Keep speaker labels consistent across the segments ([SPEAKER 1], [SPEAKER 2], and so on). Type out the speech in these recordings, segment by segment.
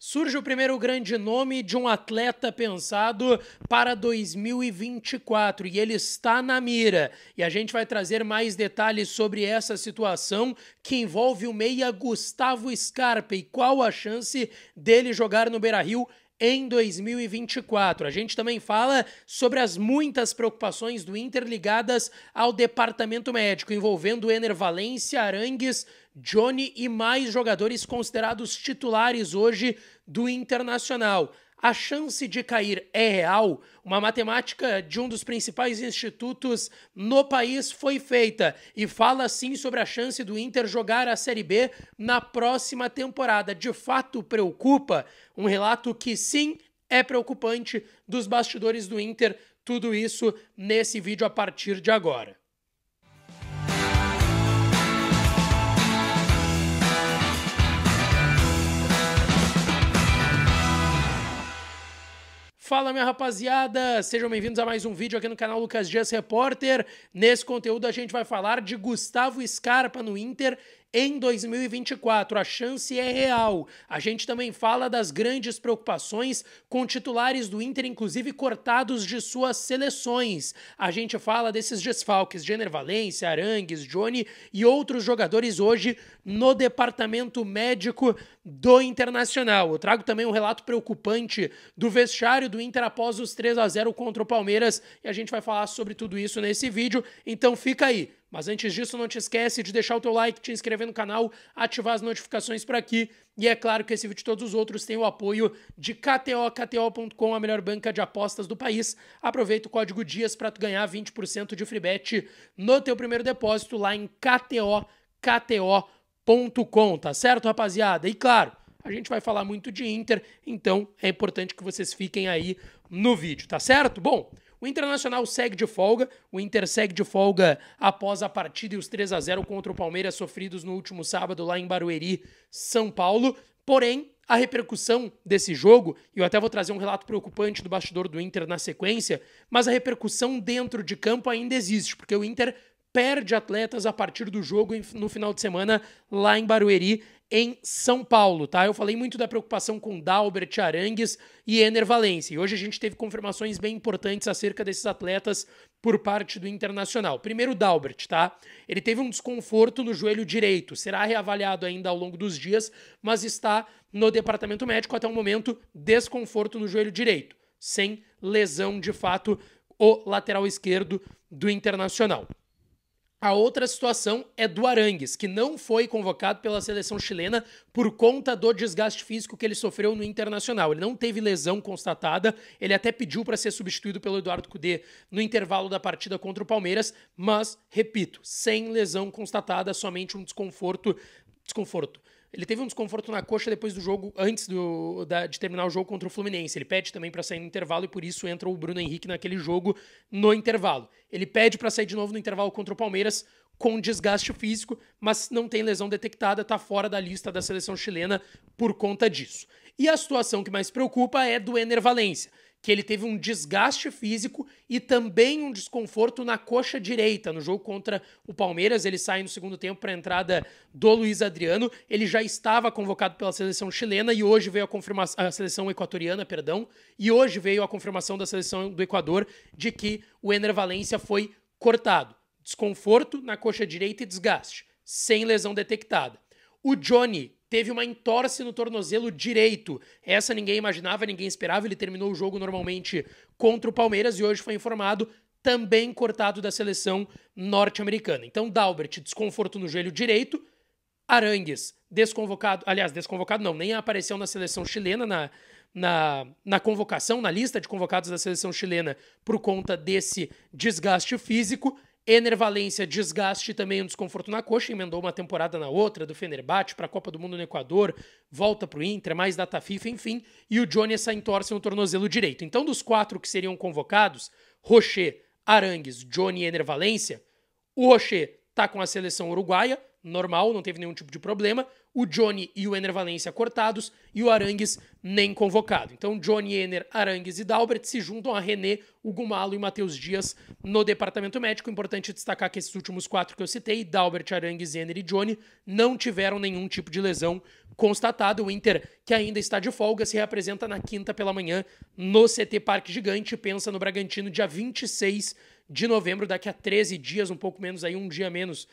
[SPEAKER 1] Surge o primeiro grande nome de um atleta pensado para 2024 e ele está na mira. E a gente vai trazer mais detalhes sobre essa situação que envolve o meia Gustavo Scarpa e qual a chance dele jogar no Beira-Rio em 2024. A gente também fala sobre as muitas preocupações do Inter ligadas ao departamento médico, envolvendo Ener Valencia, Arangues, Johnny e mais jogadores considerados titulares hoje do Internacional. A chance de cair é real? Uma matemática de um dos principais institutos no país foi feita e fala sim sobre a chance do Inter jogar a Série B na próxima temporada. De fato preocupa? Um relato que sim é preocupante dos bastidores do Inter. Tudo isso nesse vídeo a partir de agora. Fala, minha rapaziada, sejam bem-vindos a mais um vídeo aqui no canal Lucas Dias Repórter. Nesse conteúdo a gente vai falar de Gustavo Scarpa no Inter em 2024, a chance é real. A gente também fala das grandes preocupações com titulares do Inter, inclusive cortados de suas seleções. A gente fala desses desfalques de Ener Valencia, Arangues, Johnny e outros jogadores hoje no departamento médico do Internacional. Eu trago também um relato preocupante do vestiário do Inter após os 3-0 contra o Palmeiras e a gente vai falar sobre tudo isso nesse vídeo, então fica aí. Mas antes disso, não te esquece de deixar o teu like, te inscrever no canal, ativar as notificações por aqui. E é claro que esse vídeo e todos os outros têm o apoio de KTO.com, a melhor banca de apostas do país. Aproveita o código DIAS para tu ganhar 20% de free bet no teu primeiro depósito lá em KTO.com, tá certo, rapaziada? E claro, a gente vai falar muito de Inter, então é importante que vocês fiquem aí no vídeo, tá certo? Bom, o Internacional segue de folga, o Inter segue de folga após a partida e os 3-0 contra o Palmeiras sofridos no último sábado lá em Barueri, São Paulo. Porém, a repercussão desse jogo, e eu até vou trazer um relato preocupante do bastidor do Inter na sequência, mas a repercussão dentro de campo ainda existe, porque o Inter perde atletas a partir do jogo no final de semana lá em Barueri, em São Paulo, tá? Eu falei muito da preocupação com Dalbert, Arangues e Ener Valencia. E hoje a gente teve confirmações bem importantes acerca desses atletas por parte do Internacional. Primeiro, Dalbert, tá? Ele teve um desconforto no joelho direito. Será reavaliado ainda ao longo dos dias, mas está no departamento médico até o momento, desconforto no joelho direito, sem lesão de fato, o lateral esquerdo do Internacional. A outra situação é do Arangues, que não foi convocado pela seleção chilena por conta do desgaste físico que ele sofreu no Internacional. Ele não teve lesão constatada, ele até pediu para ser substituído pelo Eduardo Cudê no intervalo da partida contra o Palmeiras, mas, repito, sem lesão constatada, somente um desconforto. Ele teve um desconforto na coxa depois do jogo, antes de terminar o jogo contra o Fluminense. Ele pede também para sair no intervalo e por isso entra o Bruno Henrique naquele jogo no intervalo. Ele pede para sair de novo no intervalo contra o Palmeiras com desgaste físico, mas não tem lesão detectada, está fora da lista da seleção chilena por conta disso. E a situação que mais preocupa é do Ener Valencia, que ele teve um desgaste físico e também um desconforto na coxa direita. No jogo contra o Palmeiras, ele sai no segundo tempo para a entrada do Luiz Adriano. Ele já estava convocado pela seleção chilena e hoje veio a confirmação, a seleção equatoriana, perdão, e hoje veio a confirmação da seleção do Equador de que o Ener Valencia foi cortado. Desconforto na coxa direita e desgaste, sem lesão detectada. O Johnny teve uma entorse no tornozelo direito. Essa ninguém imaginava, ninguém esperava. Ele terminou o jogo normalmente contra o Palmeiras e hoje foi informado também cortado da seleção norte-americana. Então, Dalbert, desconforto no joelho direito. Arangues, desconvocado. Aliás, desconvocado não, nem apareceu na seleção chilena, na convocação, na lista de convocados da seleção chilena por conta desse desgaste físico. Ener Valencia, desgaste também um desconforto na coxa, emendou uma temporada na outra, do Fenerbahçe para a Copa do Mundo no Equador, volta para o Inter, mais data FIFA, enfim, e o Johnny essa entorse no tornozelo direito. Então, dos 4 que seriam convocados, Rocher, Arangues, Johnny e Ener Valencia, o Rocher tá com a seleção uruguaia, normal, não teve nenhum tipo de problema, o Johnny e o Ener Valencia cortados e o Arangues nem convocado. Então, Johnny, Ener, Arangues e Dalbert se juntam a René, Hugo Malo e Matheus Dias no departamento médico. Importante destacar que esses últimos 4 que eu citei, Dalbert, Arangues, Ener e Johnny, não tiveram nenhum tipo de lesão constatada. O Inter, que ainda está de folga, se reapresenta na quinta pela manhã no CT Parque Gigante, pensa no Bragantino dia 26 de novembro, daqui a 13 dias, um pouco menos aí, um dia menos,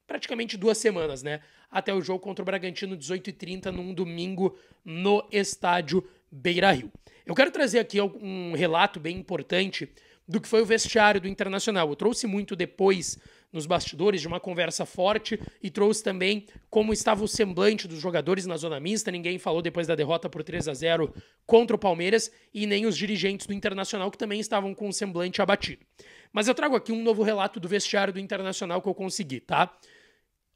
[SPEAKER 1] praticamente 2 semanas, né? Até o jogo contra o Bragantino, 18h30, num domingo, no estádio Beira-Rio. Eu quero trazer aqui um relato bem importante do que foi o vestiário do Internacional. Eu trouxe muito depois, nos bastidores, de uma conversa forte, e trouxe também como estava o semblante dos jogadores na zona mista. Ninguém falou depois da derrota por 3-0 contra o Palmeiras, e nem os dirigentes do Internacional, que também estavam com o semblante abatido. Mas eu trago aqui um novo relato do vestiário do Internacional que eu consegui, tá?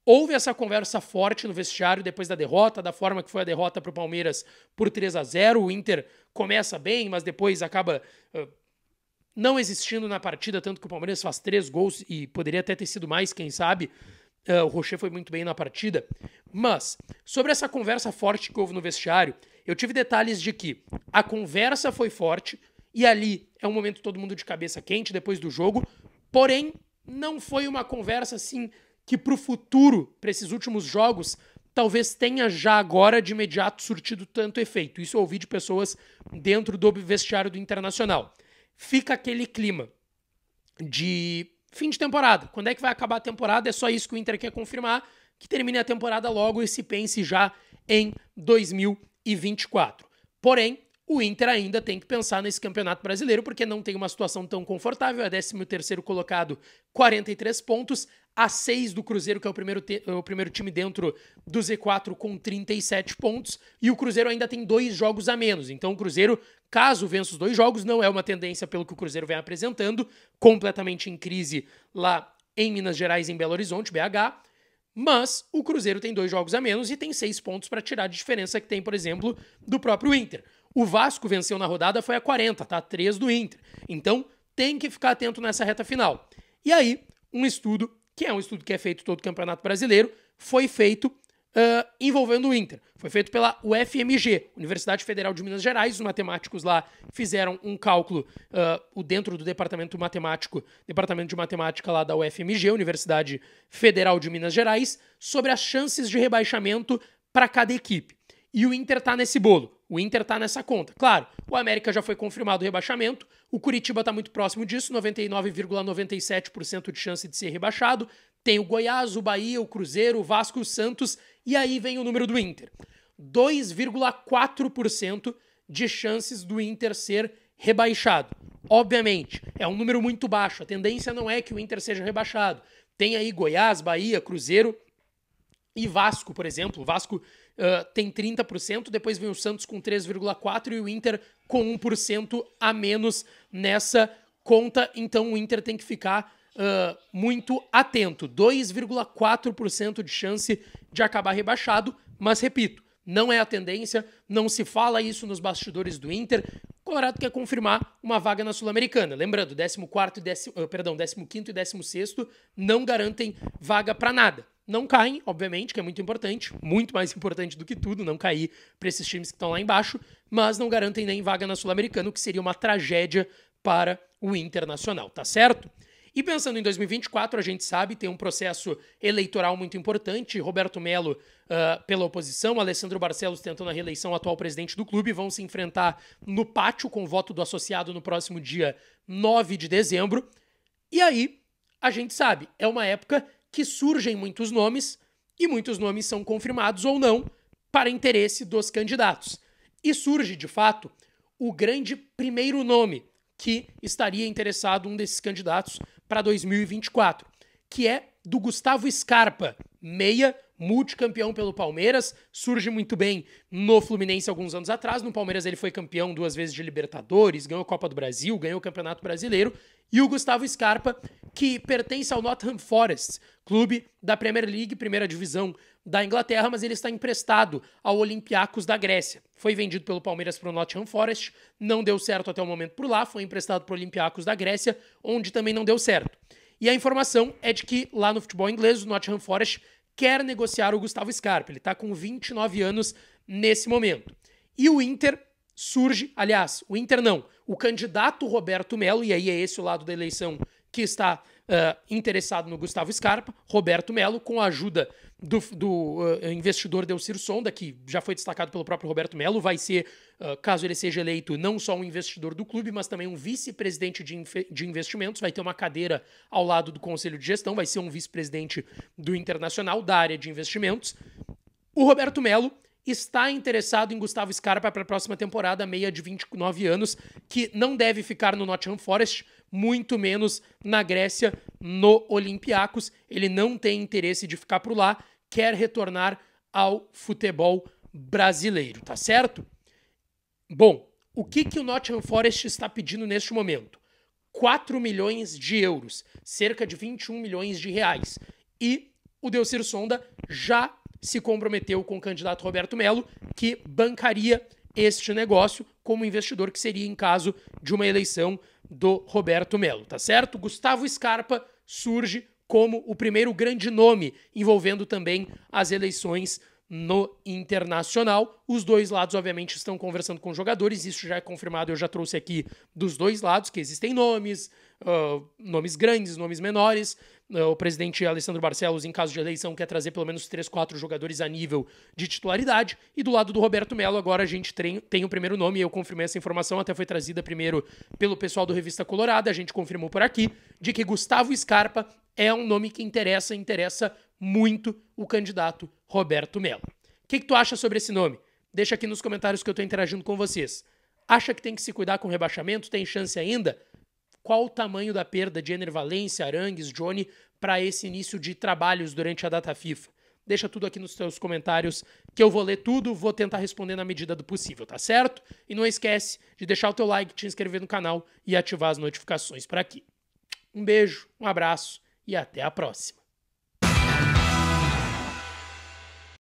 [SPEAKER 1] Houve essa conversa forte no vestiário depois da derrota, da forma que foi a derrota para o Palmeiras por 3-0. O Inter começa bem, mas depois acaba não existindo na partida, tanto que o Palmeiras faz 3 gols e poderia até ter sido mais, quem sabe. O Rocher foi muito bem na partida. Mas, sobre essa conversa forte que houve no vestiário, eu tive detalhes de que a conversa foi forte e ali é um momento todo mundo de cabeça quente depois do jogo, porém não foi uma conversa assim que pro futuro, para esses últimos jogos, talvez tenha já agora de imediato surtido tanto efeito. Isso eu ouvi de pessoas dentro do vestiário do Internacional. Fica aquele clima de fim de temporada. Quando é que vai acabar a temporada? É só isso que o Inter quer confirmar, que termine a temporada logo e se pense já em 2024. Porém, o Inter ainda tem que pensar nesse Campeonato Brasileiro, porque não tem uma situação tão confortável. É 13º colocado, 43 pontos, a 6 do Cruzeiro, que é o primeiro time dentro do Z4, com 37 pontos, e o Cruzeiro ainda tem 2 jogos a menos. Então o Cruzeiro, caso vença os 2 jogos, não é uma tendência pelo que o Cruzeiro vem apresentando, completamente em crise lá em Minas Gerais, em Belo Horizonte, BH, mas o Cruzeiro tem 2 jogos a menos e tem 6 pontos para tirar de diferença que tem, por exemplo, do próprio Inter. O Vasco venceu na rodada, foi a 40, tá? 3 do Inter. Então, tem que ficar atento nessa reta final. E aí, um estudo, que é um estudo que é feito todo o Campeonato Brasileiro, foi feito envolvendo o Inter. Foi feito pela UFMG, Universidade Federal de Minas Gerais. Os matemáticos lá fizeram um cálculo dentro do departamento de matemática lá da UFMG, Universidade Federal de Minas Gerais, sobre as chances de rebaixamento para cada equipe. E o Inter tá nesse bolo, o Inter tá nessa conta. Claro, o América já foi confirmado o rebaixamento, o Curitiba tá muito próximo disso, 99,97% de chance de ser rebaixado, tem o Goiás, o Bahia, o Cruzeiro, o Vasco, o Santos, e aí vem o número do Inter. 2,4% de chances do Inter ser rebaixado. Obviamente, é um número muito baixo, a tendência não é que o Inter seja rebaixado. Tem aí Goiás, Bahia, Cruzeiro e Vasco, por exemplo. O Vasco tem 30%, depois vem o Santos com 3,4% e o Inter com 1% a menos nessa conta. Então o Inter tem que ficar muito atento. 2,4% de chance de acabar rebaixado, mas repito, não é a tendência, não se fala isso nos bastidores do Inter. O Colorado quer confirmar uma vaga na Sul-Americana. Lembrando, 15º e 16º não garantem vaga para nada. Não caem, obviamente, que é muito importante, muito mais importante do que tudo, não cair para esses times que estão lá embaixo, mas não garantem nem vaga na Sul-Americana, o que seria uma tragédia para o Internacional, tá certo? E pensando em 2024, a gente sabe, tem um processo eleitoral muito importante. Roberto Melo pela oposição, Alessandro Barcelos tentando a reeleição, atual presidente do clube, vão se enfrentar no pátio com o voto do associado no próximo dia 9 de dezembro. E aí, a gente sabe, é uma época que surgem muitos nomes, e muitos nomes são confirmados ou não para interesse dos candidatos. E surge, de fato, o grande primeiro nome que estaria interessado um desses candidatos para 2024, que é do Gustavo Scarpa, meia, multicampeão pelo Palmeiras, surge muito bem no Fluminense alguns anos atrás. No Palmeiras ele foi campeão 2 vezes de Libertadores, ganhou a Copa do Brasil, ganhou o Campeonato Brasileiro. E o Gustavo Scarpa, que pertence ao Nottingham Forest, clube da Premier League, primeira divisão da Inglaterra, mas ele está emprestado ao Olympiacos da Grécia. Foi vendido pelo Palmeiras para o Nottingham Forest, não deu certo até o momento por lá, foi emprestado para o Olympiacos da Grécia, onde também não deu certo. E a informação é de que lá no futebol inglês, o Nottingham Forest quer negociar o Gustavo Scarpa. Ele está com 29 anos nesse momento. E o Inter surge, aliás, o Inter não, o candidato Roberto Melo, e aí é esse o lado da eleição que está interessado no Gustavo Scarpa, Roberto Melo, com a ajuda do investidor Delcir Sonda, que já foi destacado pelo próprio Roberto Melo, vai ser, caso ele seja eleito, não só um investidor do clube, mas também um vice-presidente de investimentos, vai ter uma cadeira ao lado do Conselho de Gestão, vai ser um vice-presidente do Internacional, da área de investimentos. O Roberto Melo está interessado em Gustavo Scarpa para a próxima temporada, meia de 29 anos, que não deve ficar no Nottingham Forest, muito menos na Grécia, no Olympiacos. Ele não tem interesse de ficar por lá, quer retornar ao futebol brasileiro, tá certo? Bom, o que o Nottingham Forest está pedindo neste momento? 4 milhões de euros, cerca de 21 milhões de reais. E o Delcir Sonda já se comprometeu com o candidato Roberto Melo, que bancaria este negócio como investidor, que seria em caso de uma eleição do Roberto Melo, tá certo? Gustavo Scarpa surge como o primeiro grande nome envolvendo também as eleições no Internacional. Os dois lados, obviamente, estão conversando com jogadores, isso já é confirmado, eu já trouxe aqui dos dois lados, que existem nomes, nomes grandes, nomes menores. O presidente Alessandro Barcelos, em caso de eleição, quer trazer pelo menos 3, 4 jogadores a nível de titularidade. E do lado do Roberto Melo, agora a gente tem o primeiro nome, eu confirmei essa informação, até foi trazida primeiro pelo pessoal do Revista Colorada, a gente confirmou por aqui, de que Gustavo Scarpa é um nome que interessa muito o candidato Roberto Melo. O que tu acha sobre esse nome? Deixa aqui nos comentários que eu tô interagindo com vocês. Acha que tem que se cuidar com o rebaixamento? Tem chance ainda? Qual o tamanho da perda de Ener Valencia, Arangues, Johnny para esse início de trabalhos durante a data FIFA? Deixa tudo aqui nos teus comentários que eu vou ler tudo, vou tentar responder na medida do possível, tá certo? E não esquece de deixar o teu like, te inscrever no canal e ativar as notificações por aqui. Um beijo, um abraço e até a próxima.